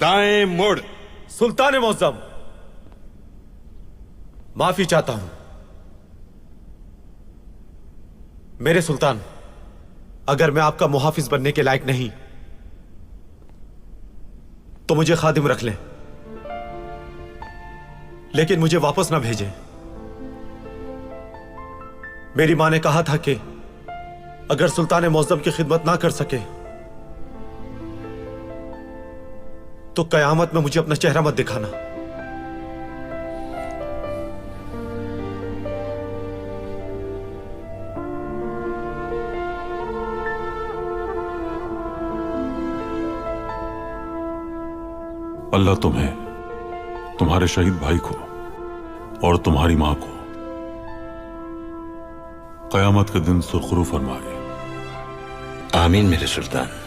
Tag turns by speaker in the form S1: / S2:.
S1: दाएं मुड़।
S2: सुल्तान मुअज्जम, माफी चाहता हूं। मेरे सुल्तान, अगर मैं आपका मुहाफिज बनने के लायक नहीं तो मुझे खादिम रख लें, लेकिन मुझे वापस ना भेजें। मेरी मां ने कहा था कि अगर सुल्तान मुअज्जम की खिदमत ना कर सके तो कयामत में मुझे अपना चेहरा मत दिखाना।
S3: अल्लाह तुम्हें, तुम्हारे शहीद भाई को और तुम्हारी मां को कयामत के दिन सुरखरू फरमाए।
S4: आमीन मेरे सुल्तान।